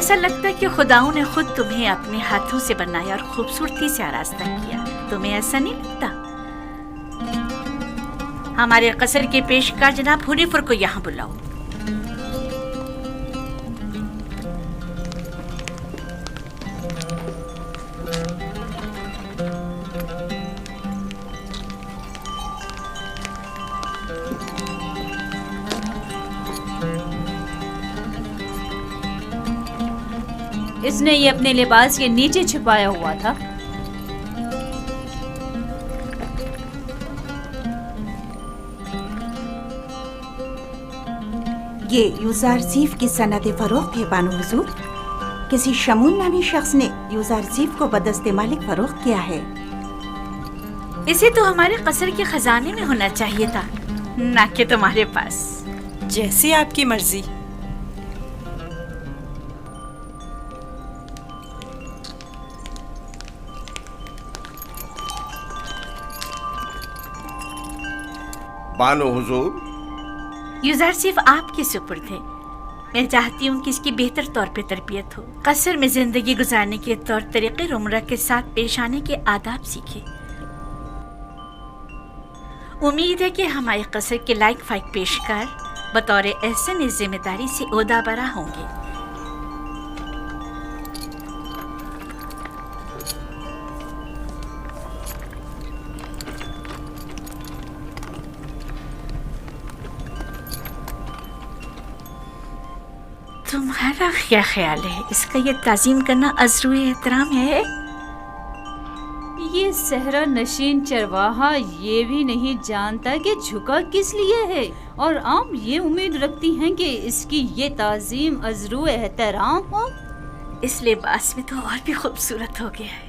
ایسا لگتا ہے کہ خداؤں نے خود تمہیں اپنے ہاتھوں سے بنایا اور خوبصورتی سے آراستہ کیا. تمہیں ایسا نہیں لگتا؟ ہمارے قصر کے پیشکار جناب ہنیفر کو یہاں بلاؤ. اس نے یہ اپنے لباس کے نیچے چھپایا ہوا تھا. یہ یوزارزیف کی سند فروخت ہے بانو حضور. کسی شمون نامی شخص نے یوزارزیف کو بدست مالک فروخت کیا ہے. اسے تو ہمارے قصر کے خزانے میں ہونا چاہیے تھا، نہ کہ تمہارے پاس. جیسی آپ کی مرضی. بانو حضور، یوزارزیف آپ کے سپرد ہے. میں چاہتی ہوں کہ اس کی بہتر طور پہ تربیت ہو، قصر میں زندگی گزارنے کے طور طریقے رومرہ کے ساتھ پیش آنے کے آداب سیکھے. امید ہے کہ ہمارے قصر کے لائق فائق پیشکار بطور احسن اس ذمہ داری سے عہدہ برا ہوں گے. تمہارا کیا خیال ہے؟ اس کا یہ تعظیم کرنا عذر احترام ہے؟ یہ صحرا نشین چرواہا یہ بھی نہیں جانتا کہ جھکا کس لیے ہے، اور عام یہ امید رکھتی ہیں کہ اس کی یہ تعظیم عذر احترام ہو. اس لباس میں تو اور بھی خوبصورت ہو گیا ہے.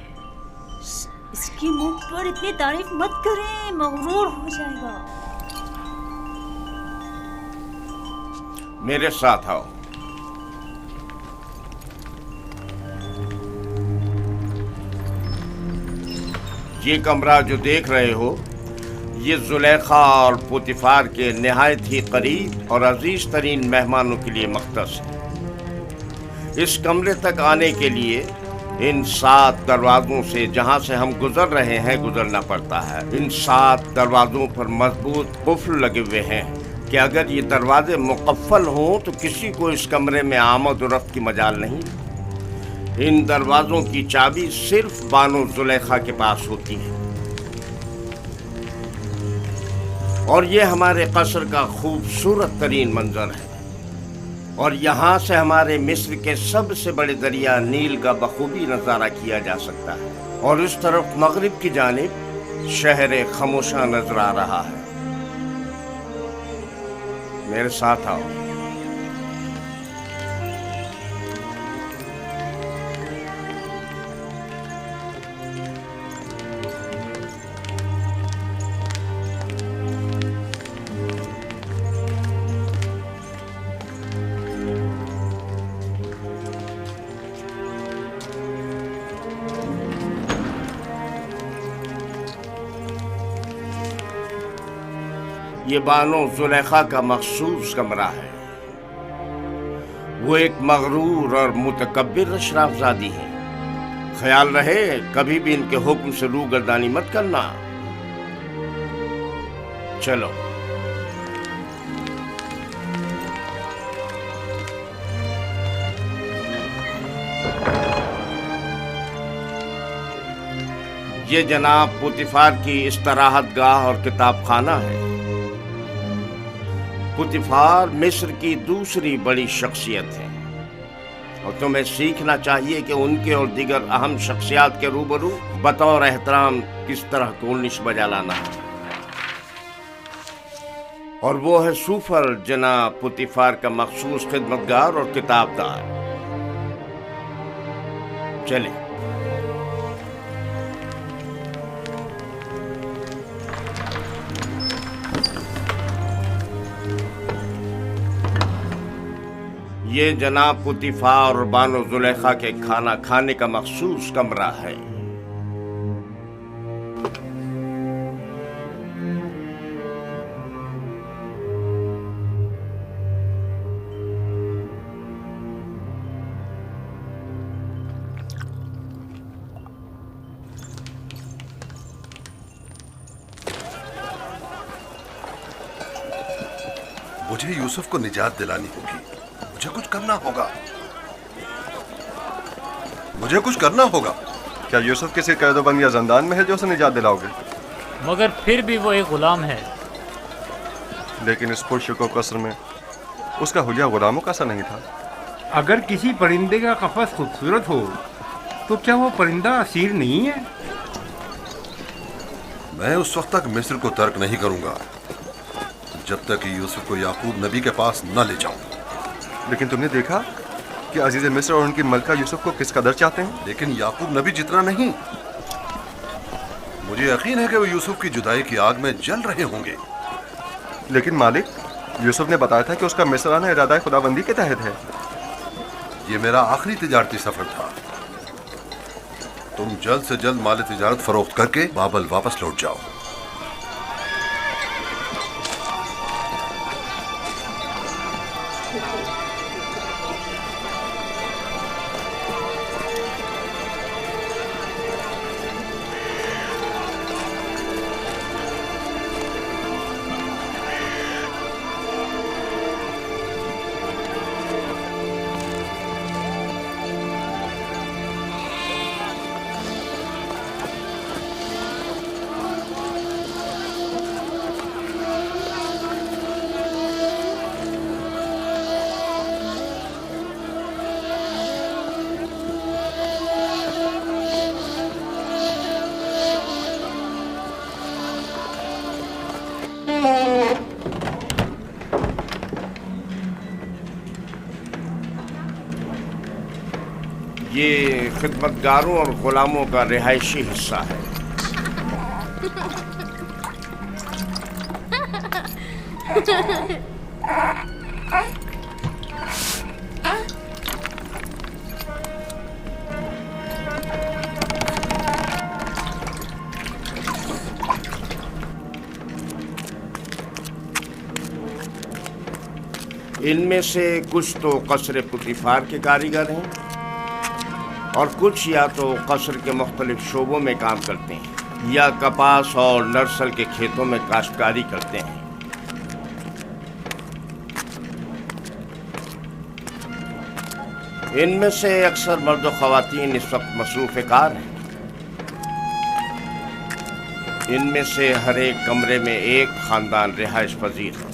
اس کی منہ پر اتنی تعریف مت کریں، مغرور ہو جائے گا. میرے ساتھ آؤ. یہ کمرہ جو دیکھ رہے ہو، یہ زلیخا اور پوتیفار کے نہایت ہی قریب اور عزیز ترین مہمانوں کے لیے مختص ہے. اس کمرے تک آنے کے لیے ان 7 دروازوں سے جہاں سے ہم گزر رہے ہیں گزرنا پڑتا ہے. ان 7 دروازوں پر مضبوط قفل لگے ہوئے ہیں کہ اگر یہ دروازے مقفل ہوں تو کسی کو اس کمرے میں آمد و رفت کی مجال نہیں. ان دروازوں کی چابی صرف بانو زلیخا کے پاس ہوتی ہے. اور یہ ہمارے قصر کا خوبصورت ترین منظر ہے، اور یہاں سے ہمارے مصر کے سب سے بڑے دریا نیل کا بخوبی نظارہ کیا جا سکتا ہے. اور اس طرف مغرب کی جانب شہر خموشاں نظر آ رہا ہے. میرے ساتھ آؤ. یہ بانو زلیخا کا مخصوص کمرہ ہے. وہ ایک مغرور اور متکبر اشراف زادی ہے. خیال رہے کبھی بھی ان کے حکم سے روگردانی مت کرنا. چلو. یہ جناب پوتیفار کی استراحت گاہ اور کتاب خانہ ہے. پوتیفار مصر کی دوسری بڑی شخصیت ہے، اور تمہیں سیکھنا چاہیے کہ ان کے اور دیگر اہم شخصیات کے روبرو بطور احترام کس طرح کولنش بجا لانا ہے. اور وہ ہے سوفر جناب پوتیفار کا مخصوص خدمتگار اور کتاب دار. چلیں. یہ جناب پوتیفار اور بانو زلیخا کے کھانا کھانے کا مخصوص کمرہ ہے. मुझे यूसुफ को निजात दिलानी होगी। मुझे कुछ करना होगा, मुझे कुछ करना होगा। क्या यूसुफ किसी कैदोबंद या जंदान में है जो उसे निजात दिलाओगे? मगर फिर भी वो एक गुलाम है। लेकिन इस पुरशको कसर में उसका हुलिया गुलामों का सा नहीं था। अगर किसी परिंदे का कफस खूबसूरत हो तो क्या वो परिंदा असीर नहीं है? मैं उस वक्त तक मिस्र को तर्क नहीं करूंगा जब तक कि यूसुफ को याकूब नबी के पास न ले जाऊं। लेकिन तुमने देखा कि अजीज मिस्र और उनकी मलका यूसुफ को किस कदर चाहते हैं। लेकिन याकूब नबी जितना नहीं। मुझे यकीन है कि वो यूसुफ की जुदाई की आग में जल रहे होंगे। लेकिन मालिक, यूसुफ ने बताया था कि उसका मिस्र आना इरादा खुदाबंदी के तहत है। ये मेरा आखिरी तिजारती सफर था। तुम जल्द से जल्द माल तिजारत फरोख्त करके बाबल वापस लौट जाओ। ये खिदमतगारों और गुलामों का रिहायशी हिस्सा है। इनमें से कुछ तो कसर पुतिफार के कारीगर हैं और कुछ या तो कसर के मुख्तलिफ शोबों में काम करते हैं या कपास और नर्सल के खेतों में काश्तकारी करते हैं। इनमें से अक्सर मर्द और ख़वातीन इस वक्त मसरूफ़ कार हैं। इनमें से हर एक कमरे में एक ख़ानदान रिहाइश पजीर है।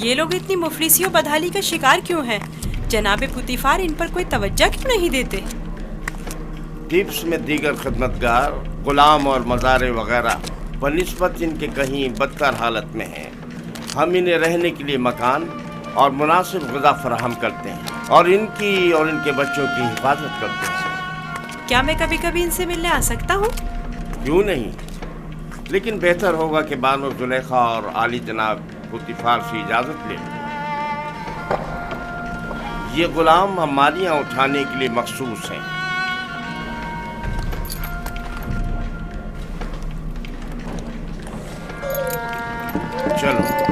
ये लोग इतनी मुफलिसी और बदहाली का शिकार क्यों हैं? जनाब पुतिफार इन पर कोई तवज्जो क्यों नहीं देते? टिप्स में दीगर खिदमतगार, गुलाम और मज़ारे वगैरह बनिस्बत इनके कहीं बदतर हालत में हैं। हम इन्हें रहने के लिए मकान और मुनासिब ग़िज़ा फराहम करते हैं और इनकी और इनके बच्चों की हिफाजत करते हैं। क्या मैं कभी कभी इनसे मिलने आ सकता हूँ? क्यों नहीं, लेकिन बेहतर होगा कि बानो जुलेखा और आली जनाब पुतिफार से इजाज़त ले। ये गुलाम हमारियाँ उठाने के लिए मखसूस हैं। चलो।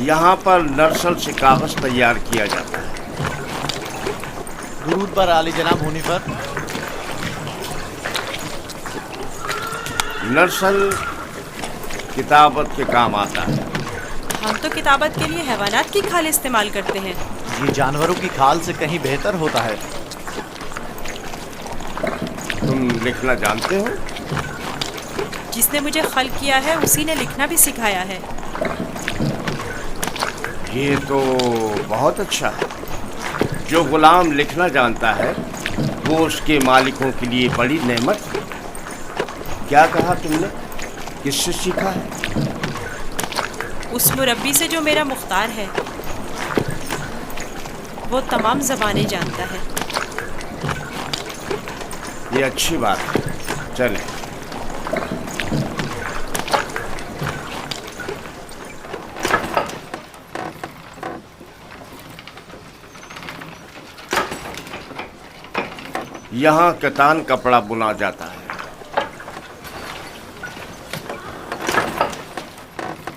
यहाँ पर नर्सल से कागज तैयार किया जाता है। दुरूद पर आली जनाब होने पर। नर्सल किताबत के काम आता है। हम तो किताबत के लिए हैवानात की खाल इस्तेमाल करते हैं। ये जानवरों की खाल से कहीं बेहतर होता है। तुम लिखना जानते हो? जिसने मुझे खल किया है उसी ने लिखना भी सिखाया है। ये तो बहुत अच्छा है। जो गुलाम लिखना जानता है वो उसके मालिकों के लिए बड़ी नेमत है। क्या कहा तुमने? किससे सीखा है? उस मुरब्बी से जो मेरा मुख्तार है। वो तमाम ज़बानें जानता है। ये अच्छी बात है। चलें। यहाँ कतान कपड़ा बुना जाता है।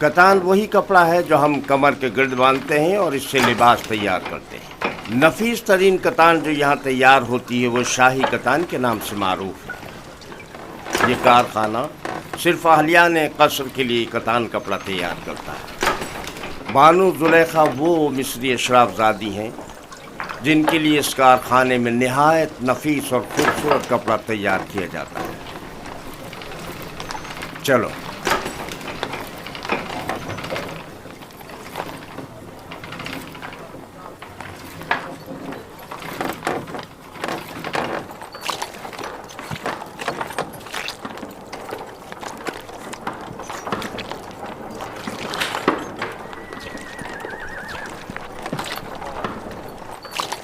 कतान वही कपड़ा है जो हम कमर के गिर्द बांधते हैं और इससे लिबास तैयार करते हैं। नफीस तरीन कतान जो यहाँ तैयार होती है वो शाही कतान के नाम से मारूफ है। ये कारखाना सिर्फ अहलियान कसर के लिए कतान कपड़ा तैयार करता है। बानो जुलेखा वो मिस्री अशराफजादी हैं जिनके लिए इस कारखाने में निहायत नफीस और खूबसूरत कपड़ा तैयार किया जाता है। चलो।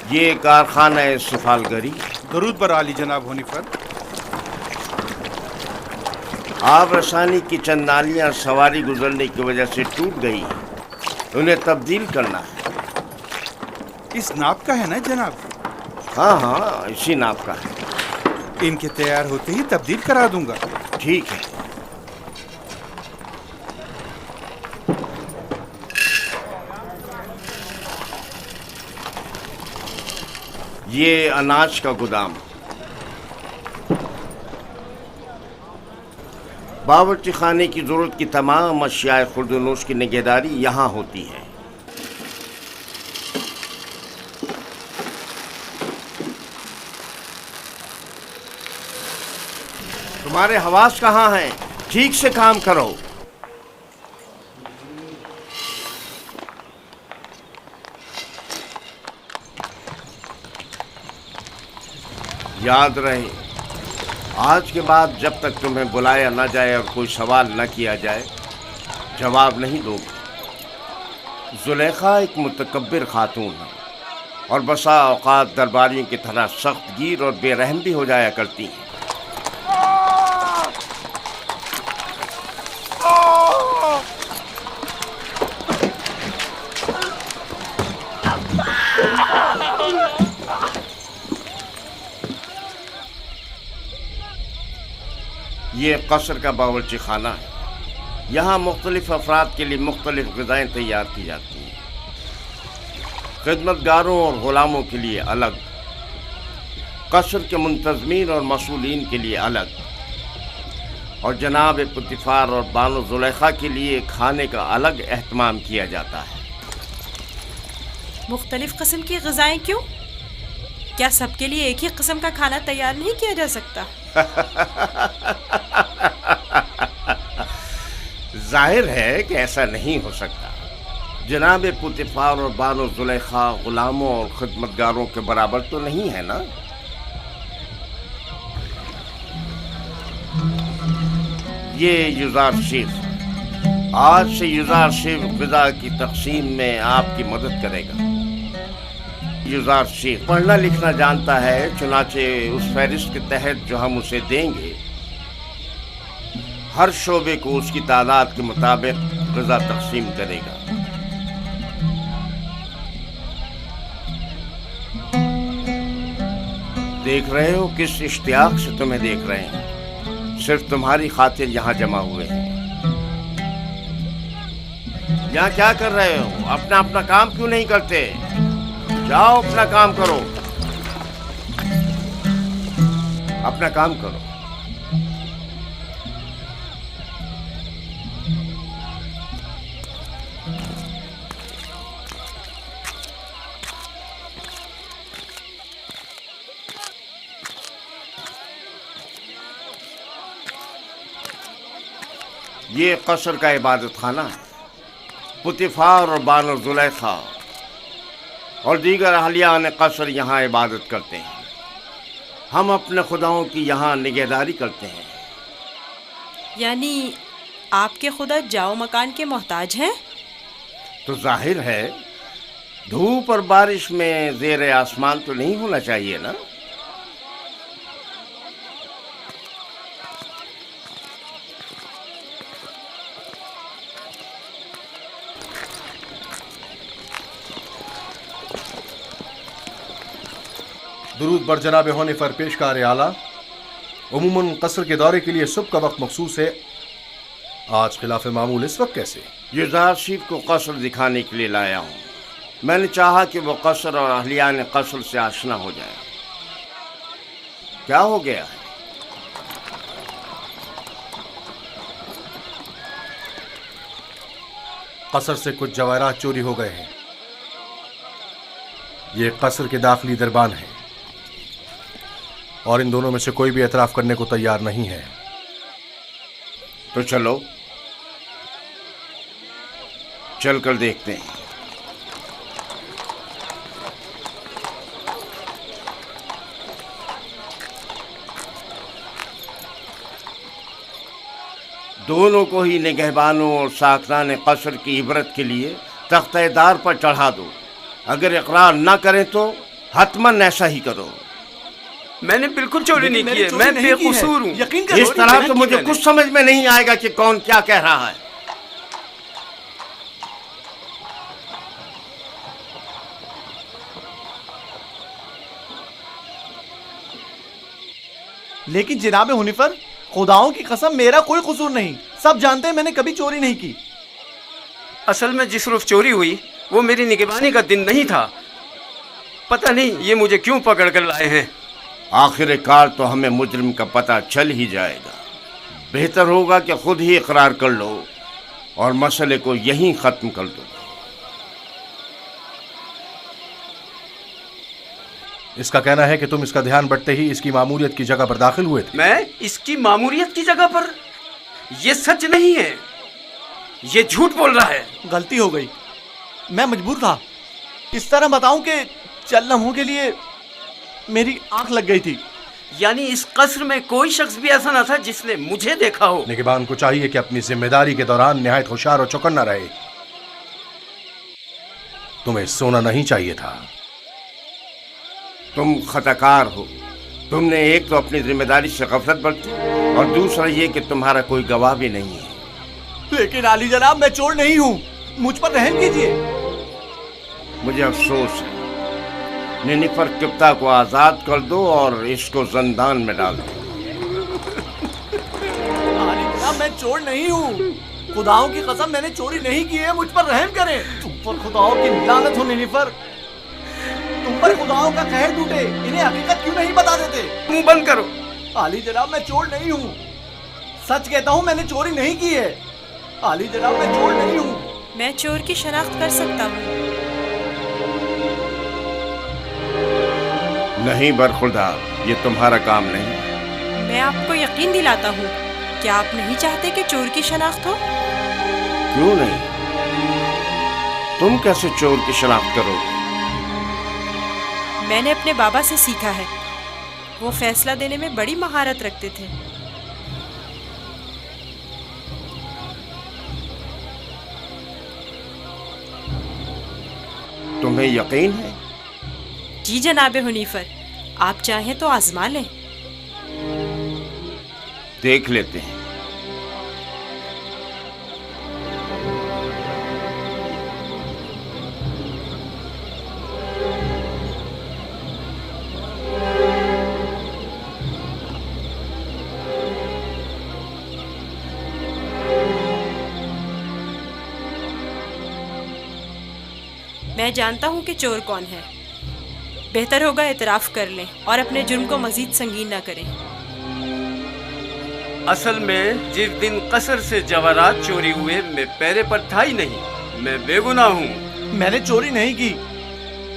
ये कारखाना है सफालगरी। दरूद पर आली जनाब हुनीफर। आब रसानी की चंद नालियाँ सवारी गुजरने की वजह से टूट गई हैं, उन्हें तब्दील करना है। इस नाप का है ना जनाब? हाँ हाँ, इसी नाप का है। इनके तैयार होते ही तब्दील करा दूंगा। ठीक है। ये अनाज का गोदाम। बावर्ची खाने की जरूरत की तमाम अशियाए खुर्दनोश की निगहदारी यहाँ होती है। तुम्हारे हवास कहाँ हैं? ठीक से काम करो। याद रहे, आज के बाद जब तक तुम्हें बुलाया न जाए और कोई सवाल न किया जाए, जवाब नहीं दोगे। जुलेखा एक मुतकब्बिर खातून है और बसा औकात दरबारियों की तरह सख्त गिर और बेरहम भी हो जाया करती हैं। ये कसर का बावर्ची खाना है। यहाँ मुख्तलिफ अफराद के लिए मुख्तलिफ ग़िज़ाएँ तैयार की जाती हैं। खिदमतगारों और ग़ुलामों के लिए अलग, कसर के मुंतज़मीन और मसूलीन के लिए अलग, और जनाब पुतिफ़ार और बानो ज़ुलेखा के लिए खाने का अलग एहतमाम किया जाता है। मुख्तलिफ किस्म की ग़िज़ाएँ क्यों? क्या सबके लिए एक ही किस्म का खाना तैयार नहीं किया जा सकता? जाहिर है कि ऐसा नहीं हो सकता। जनाब पुतिफ़ार और बानो ज़ुलेखा ग़ुलामों और खिदमतगारों के बराबर तो नहीं है ना? ये युज़ार शेख, आज से युज़ार शेख ग़िज़ा की तक़सीम में आपकी मदद करेगा। युज़ार शेख पढ़ना लिखना जानता है, चुनाचे उस फहरिस्त के तहत जो हम उसे देंगे, हर शोबे को उसकी तादाद के मुताबिक ग़िज़ा तक़सीम करेगा। देख रहे हो किस इश्तियाक से तुम्हें देख रहे हैं। सिर्फ तुम्हारी खातिर यहाँ जमा हुए हैं। यहाँ क्या कर रहे हो? अपना अपना काम क्यों नहीं करते? जाओ अपना काम करो, अपना काम करो। ये कसर का इबादत खाना है। पुतिफ़ार और बानो ज़ुलेखा और दीगर अहलियान कसर यहाँ इबादत करते हैं। हम अपने खुदाओं की यहाँ निगहदारी करते हैं। यानी आपके खुदा जाओ मकान के मोहताज हैं? तो जाहिर है धूप और बारिश में ज़ेर आसमान तो नहीं होना चाहिए ना? दुरूद बर जनाब होने पर पेशकार आला। उमूमन कसर के दौरे के लिए सुबह का वक्त मखसूस है, आज खिलाफ मामूल इस वक्त कैसे? युजारशीफ को कसर दिखाने के लिए लाया हूँ। मैंने चाहा कि वो कसर और अहलियान कसर से आशना हो जाए। क्या हो गया है? कसर से कुछ जवाहरात चोरी हो गए हैं। ये कसर के दाखिली दरबान है और इन दोनों में से कोई भी एतराफ करने को तैयार नहीं है। तो चलो चलकर देखते हैं। दोनों को ही निगहबानों और साकरान कसर की इबरत के लिए तख्तेदार पर चढ़ा दो। अगर इकरार न करें तो हतमन ऐसा ही करो। मैंने बिल्कुल चोरी नहीं की है, मैं बेकसूर हूँ। इस तरह तो मुझे कुछ समझ में नहीं आएगा कि कौन क्या कह रहा है। लेकिन जनाब हुनिफर, खुदाओं की कसम मेरा कोई कसूर नहीं। सब जानते हैं मैंने कभी चोरी नहीं की। असल में जिस रोज चोरी हुई वो मेरी निगरानी का दिन नहीं था। पता नहीं ये मुझे क्यों पकड़ कर लाए हैं। आखिरकार तो हमें मुजरिम का पता चल ही जाएगा। बेहतर होगा कि खुद ही इकरार कर लो और मसले को यहीं खत्म कर दो। इसका कहना है कि तुम इसका ध्यान बढ़ते ही इसकी मामूलियत की जगह पर दाखिल हुए थे। मैं इसकी मामूलियत की जगह पर? ये सच नहीं है, ये झूठ बोल रहा है। गलती हो गई, मैं मजबूर था। इस तरह बताऊं कि चंद लम्हों के लिए मेरी आंख लग गई थी। यानी इस कसर में कोई शख्स भी ऐसा ना था जिसने मुझे देखा हो। निगहबान को चाहिए कि अपनी जिम्मेदारी के दौरान निहायत होशियार और चौकन्ना रहे। तुम्हें सोना नहीं चाहिए था। तुम खताकार हो। तुमने एक तो अपनी जिम्मेदारी से गफलत बरती और दूसरा ये कि तुम्हारा कोई गवाह भी नहीं है। लेकिन आली जनाब, मैं चोर नहीं हूँ, मुझ पर रहम कीजिए। मुझे अफसोस है। निनिफर किप्ता को आजाद कर दो और इसको जंदान में डाल दो। आली जनाब, मैं चोर नहीं हूँ। खुदाओं की कसम मैंने चोरी नहीं की है, मुझ पर रहम करें। तुम पर खुदाओं की लानत हो निनिफर। तुम पर खुदाओं का कहर टूटे। इन्हें हकीकत क्यों नहीं बता देते? मुंह बंद करो। आली जनाब, मैं चोर नहीं हूँ। सच कहता हूँ, मैंने चोरी नहीं की है। आली जनाब, मैं चोर नहीं हूँ। मैं चोर की शनाख्त कर सकता हूँ। नहीं बरखुरदार, ये तुम्हारा काम नहीं। मैं आपको यकीन दिलाता हूँ। क्या आप नहीं चाहते कि चोर की शनाख्त हो? क्यों नहीं? तुम कैसे चोर की शनाख्त करोगे? मैंने अपने बाबा से सीखा है। वो फैसला देने में बड़ी महारत रखते थे। तुम्हें यकीन है? जी जनाबे हुनीफर, आप चाहें तो आजमा लें। देख लेते हैं। मैं जानता हूँ कि चोर कौन है। बेहतर होगा एतराफ़ कर लें और अपने जुर्म को मजीद संगीन न करें। असल में जिस दिन कसर से जवाहरात चोरी हुए मैं पैरे पर था ही नहीं। मैं बेगुनाह हूँ। मैंने चोरी नहीं की,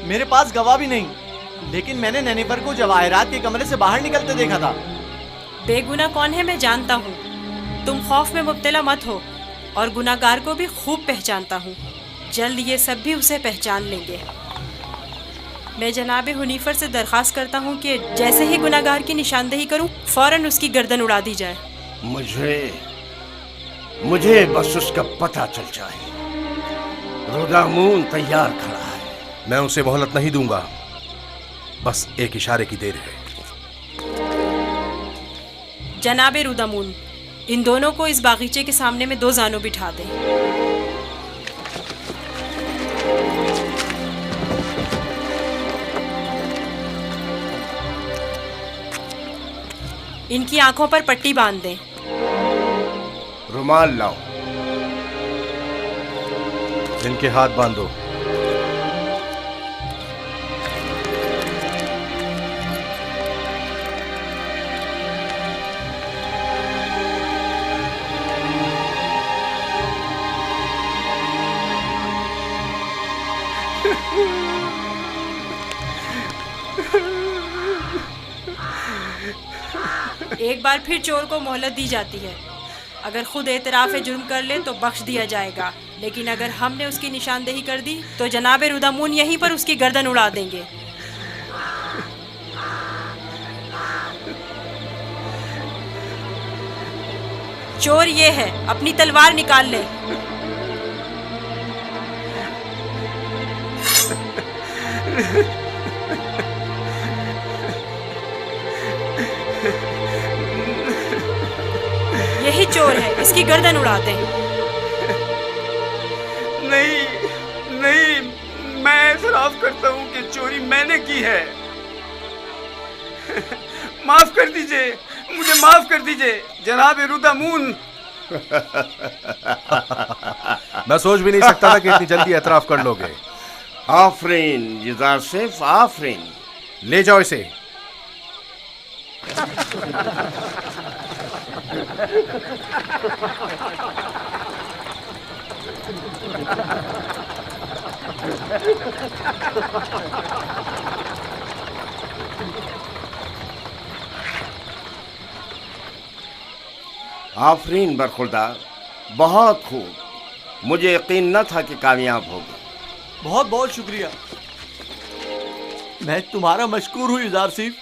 मेरे पास गवाह भी नहीं। लेकिन मैंने नैनीपर को जवाहरात के कमरे से बाहर निकलते देखा था। बेगुनाह कौन है मैं जानता हूँ। तुम खौफ में मुब्तला मत हो और गुनाहगार को भी खूब पहचानता हूँ। जल्द ये सब भी उसे पहचान लेंगे। मैं जनाबे हुनीफर से दरख्वास्त करता हूँ कि जैसे ही गुनाहगार की निशानदेही करूँ फौरन उसकी गर्दन उड़ा दी जाए। मुझे बस उसका पता चल जाए। रुदामून तैयार खड़ा है। मैं उसे मोहलत नहीं दूंगा, बस एक इशारे की देर है। जनाबे रुदामून, इन दोनों को इस बागीचे के सामने में 2 जानों बिठा दें। इनकी आंखों पर पट्टी बांध दें। रुमाल लाओ। इनके हाथ बांधो। एक बार फिर चोर को मोहलत दी जाती है। अगर खुद एतराफ़ जुर्म कर ले तो बख्श दिया जाएगा, लेकिन अगर हमने उसकी निशानदेही कर दी तो जनाब रुदामून यहीं पर उसकी गर्दन उड़ा देंगे। चोर ये है, अपनी तलवार निकाल ले। यही चोर है, इसकी गर्दन उड़ाते हैं। नहीं नहीं, मैं एतराफ़ करता हूँ कि चोरी मैंने की है। माफ कर दीजिए, मुझे माफ कर दीजिए जनाब रुदामून। मैं सोच भी नहीं सकता था कि इतनी जल्दी एतराफ कर लोगे। आफरीन युज़ारसिफ, आफरीन। ले जाओ इसे। आफरीन बरखुरदार, बहुत खूब। मुझे यकीन न था कि कामयाब होगे। बहुत बहुत शुक्रिया। मैं तुम्हारा मशकूर हूँ युज़ारसिफ।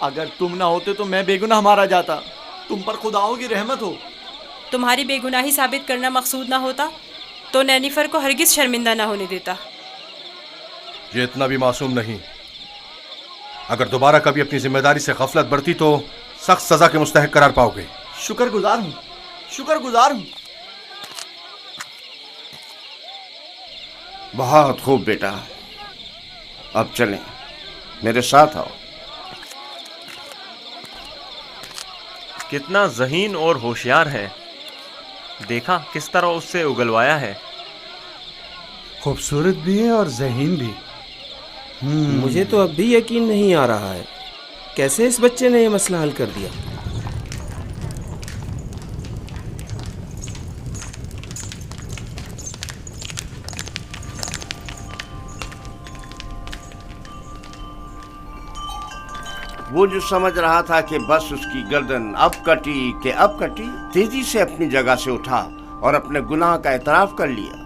अगर तुम ना होते तो मैं बेगुनाह मारा जाता। तुम पर खुदाओं की रहमत हो। तुम्हारी बेगुनाही साबित करना मकसूद ना होता तो नैनिफर को हरगिज शर्मिंदा ना होने देता। ये इतना भी मासूम नहीं। अगर दोबारा कभी अपनी जिम्मेदारी से गफलत बरती तो सख्त सजा के मुस्तहक करार पाओगे। शुक्रगुजार हूँ, शुक्रगुजार हूँ। बहुत खूब बेटा, अब चलें, मेरे साथ आओ। कितना ज़हीन और होशियार है, देखा किस तरह उससे उगलवाया है। खूबसूरत भी है और ज़हीन भी। मुझे तो अब भी यकीन नहीं आ रहा है कैसे इस बच्चे ने ये मसला हल कर दिया। वो जो समझ रहा था कि बस उसकी गर्दन अब कटी कि अब कटी, तेजी से अपनी जगह से उठा और अपने गुनाह का एतराफ कर लिया।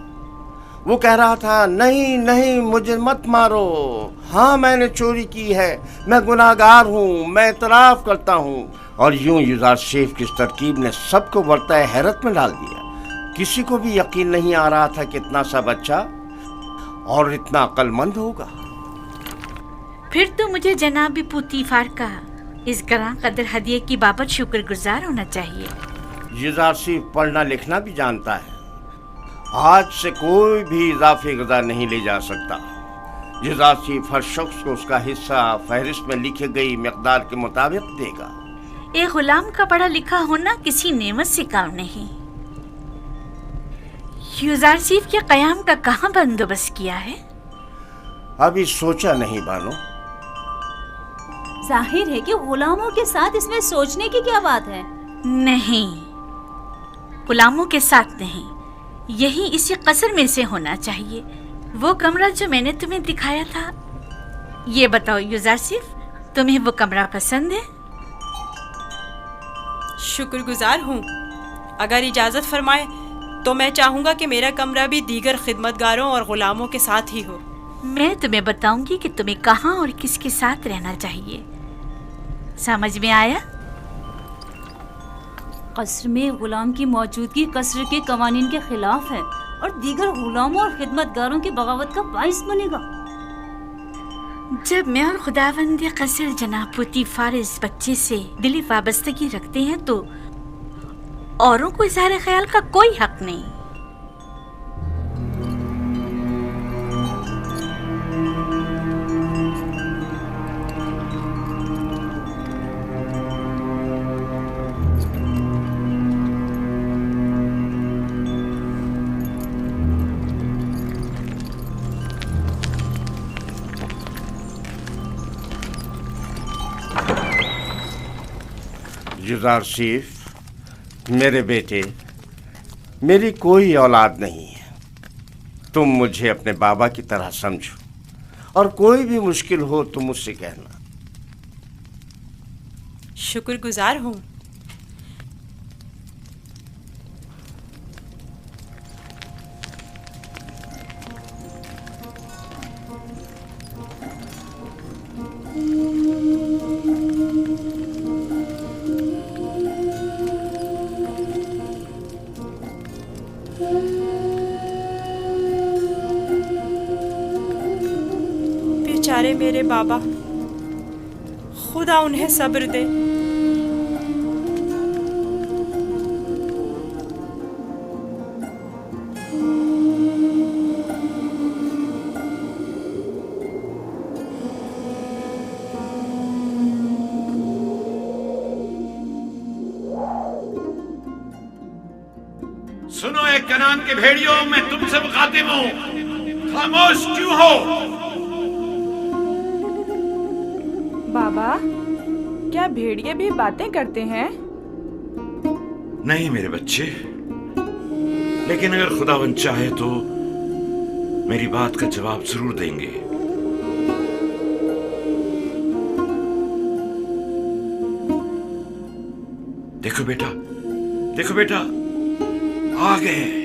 वो कह रहा था, नहीं नहीं, मुझे मत मारो। हाँ, मैंने चोरी की है, मैं गुनाहगार हूँ, मैं एतराफ करता हूँ। और यूं युज़ारसिफ की इस तरकीब ने सबको बरताए हैरत में डाल दिया। किसी को भी यकीन नहीं आ रहा था कि इतना सा बच्चा और इतना अक्लमंद होगा। फिर तो मुझे जनाब पुतीफार का इस गरां कदर हदिये की बाबत शुक्रगुजार होना चाहिए। युज़ारसिफ पढ़ना लिखना भी जानता है। आज से कोई भी इजाफी गज़ा नहीं ले जा सकता। युज़ारसिफ हर शख्स को उसका हिस्सा फहरिस्त में लिखी गई मिक़दार के मुताबिक देगा। एक गुलाम का पढ़ा लिखा होना किसी नेमत से कम नहीं। युज़ारसिफ के क़याम का कहाँ बंदोबस्त किया है? अभी सोचा नहीं बानो। जाहिर है कि गुलामों के साथ इसमें सोचने की क्या बात है। नहीं, गुलामों के साथ नहीं, यही इसी कसर में से होना चाहिए। वो कमरा जो मैंने तुम्हें दिखाया था। ये बताओ युज़ारसिफ, तुम्हें वो कमरा पसंद है? शुक्रगुजार हूँ। अगर इजाज़त फरमाए तो मैं चाहूँगा कि मेरा कमरा भी दीगर खिदमतगारों और गुलामों के साथ ही हो। मैं तुम्हें बताऊंगी कि तुम्हें कहाँ और किसके साथ रहना चाहिए। समझ में आया? कसर में गुलाम की मौजूदगी कसर के कवानीन के खिलाफ है और दीगर गुलामों और खिदमतगारों की बगावत का बाइस बनेगा। जब मैं और खुदावंद कसर जनाब पुतीफार इस बच्चे से दिली वाबस्तगी रखते हैं तो औरों को इज़हार ख्याल का कोई हक नहीं। युजारसीफ, मेरे बेटे, मेरी कोई औलाद नहीं है। तुम मुझे अपने बाबा की तरह समझो और कोई भी मुश्किल हो तो मुझसे कहना। शुक्रगुजार हूँ। बेचारे मेरे बाबा, खुदा उन्हें सब्र दे। सुनो एक कनान के भेड़ियों, मैं तुमसे मुखातिब हूँ, खामोश क्यों हो? बाबा, क्या भेड़िए भी बातें करते हैं? नहीं मेरे बच्चे, लेकिन अगर खुदावंद चाहे तो मेरी बात का जवाब जरूर देंगे। देखो बेटा, देखो बेटा, आ गए।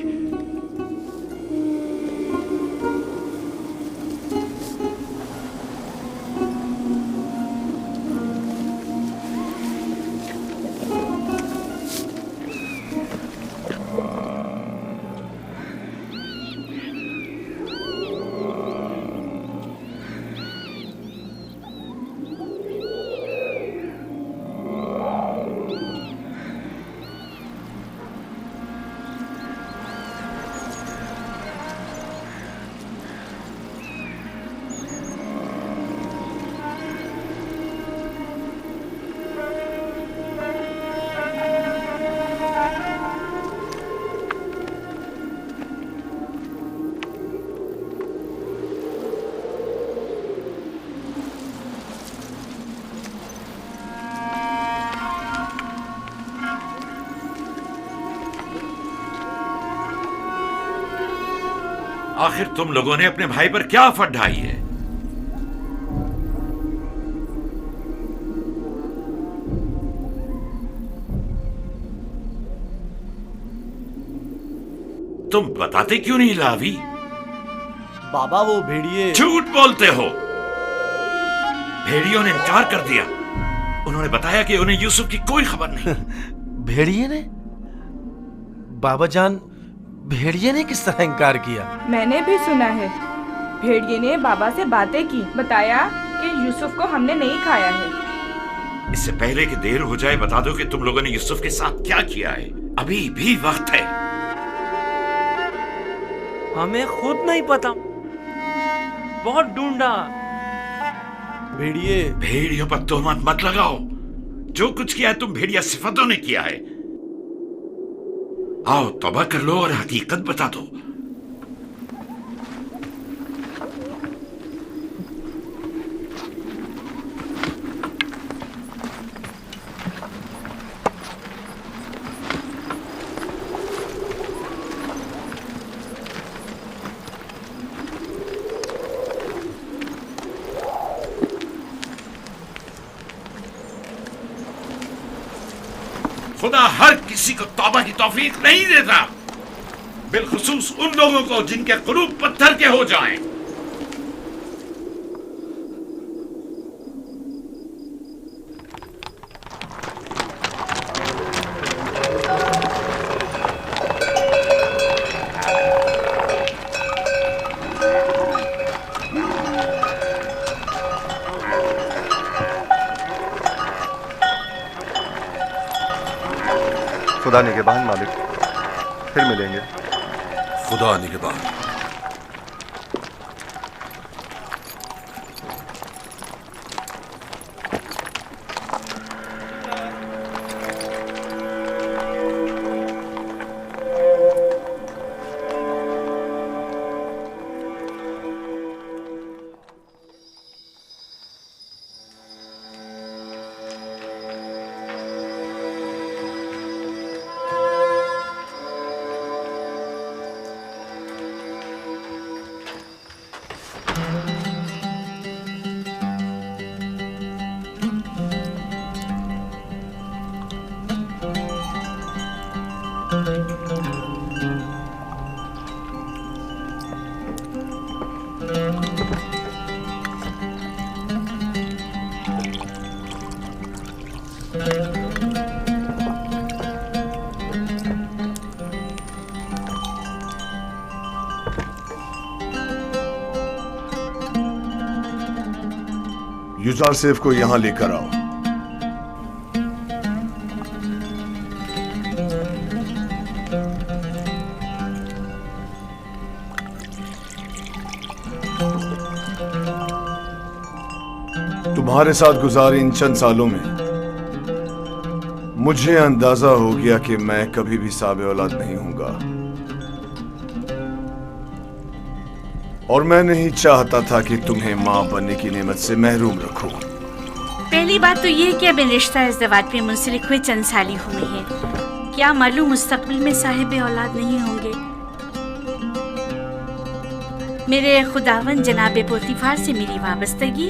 आखिर तुम लोगों ने अपने भाई पर क्या आफत ढाई है? तुम बताते क्यों नहीं लावी? बाबा वो भेड़िए। झूठ बोलते हो। भेड़ियों ने इनकार कर दिया। उन्होंने बताया कि उन्हें यूसुफ की कोई खबर नहीं। भेड़िए ने? बाबा जान, भेड़िए ने किस तरह इनकार किया? मैंने भी सुना है। भेड़िए ने बाबा से बातें की, बताया कि यूसुफ को हमने नहीं खाया है। इससे पहले कि देर हो जाए बता दो कि तुम लोगों ने यूसुफ के साथ क्या किया है। अभी भी वक्त है। हमें खुद नहीं पता, बहुत ढूंढा। भेड़िए। भेड़ियों पर तोहमत मत लगाओ। जो कुछ किया है तुम भेड़िया सिफतों ने किया है। आओ तौबा कर लो और हकीकत बता दो। खुदा हर किसी को तौबा की तौफीक नहीं देता, बिलखुसूस उन लोगों को जिनके कुलूब पत्थर के हो जाएं। खुदा निगहबान मालिक, फिर मिलेंगे। खुदा निगहबान। युजारसेफ को यहाँ लेकर आओ। तुम्हारे साथ गुजारे इन चंद सालों में मुझे अंदाजा हो गया कि मैं कभी भी साबे औलाद नहीं हूंगा, और मैं नहीं चाहता था कि तुम्हें मां बनने की नेमत से महरूम रखूं। पहली बात तो ये कि अब रिश्ता इज़्दवाज पे मुंसलिक हुए चंद साल ही हुए हैं। क्या मालूम मुस्तकबिल में साहिब औलाद नहीं होंगे। मेरे खुदावन जनाब पोतीफार से मेरी वाबस्तगी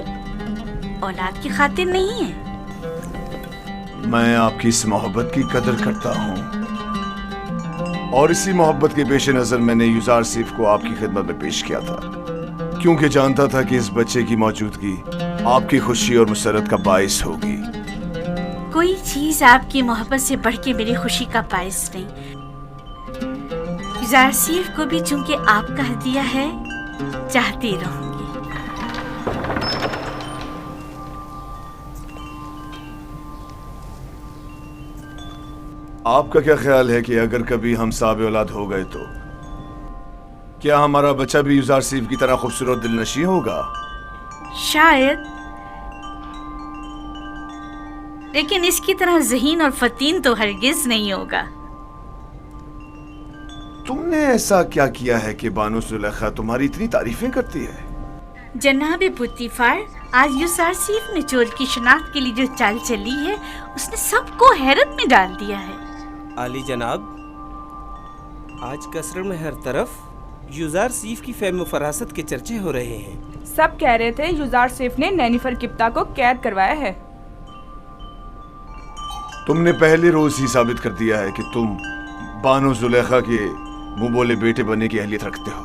औलाद की खातिर नहीं है। मैं आपकी इस मोहब्बत की कदर करता हूं, और इसी मोहब्बत के पेश नजर मैंने युजारसीफ को आपकी खिदमत में पेश किया था, क्योंकि जानता था कि इस बच्चे की मौजूदगी आपकी खुशी और मुसरत का बाइस होगी। कोई चीज आपकी मोहब्बत से बढ़ के मेरी खुशी का बाइस नहीं। युजारसीफ को भी चूंकि आपका हदिया है, चाहती रहूंगी। आपका क्या ख्याल है कि अगर कभी हम साब औलाद हो गए तो क्या हमारा बच्चा भी युजारसीफ की तरह खूबसूरत दिलनशी होगा? शायद, लेकिन इसकी तरह ज़हीन और फतीन तो हरगिज नहीं होगा। तुमने ऐसा क्या किया है कि बानो जुलेखा तुम्हारी इतनी तारीफें करती है? जनाब पुतीफार, आज युजारसीफ ने चोर की शनाख्त के लिए जो चाल चली है, उसने सबको हैरत में डाल दिया है। आली जनाब, आज कसर में हर तरफ युजारसीफ की फेम फरासत के चर्चे हो रहे हैं। सब कह रहे थे युजारसीफ ने नैनीफर किप्ता को कैद करवाया है। तुमने पहले रोज ही साबित कर दिया है कि तुम बानो जुलेखा के मुंह बोले बेटे बनने की अहलियत रखते हो।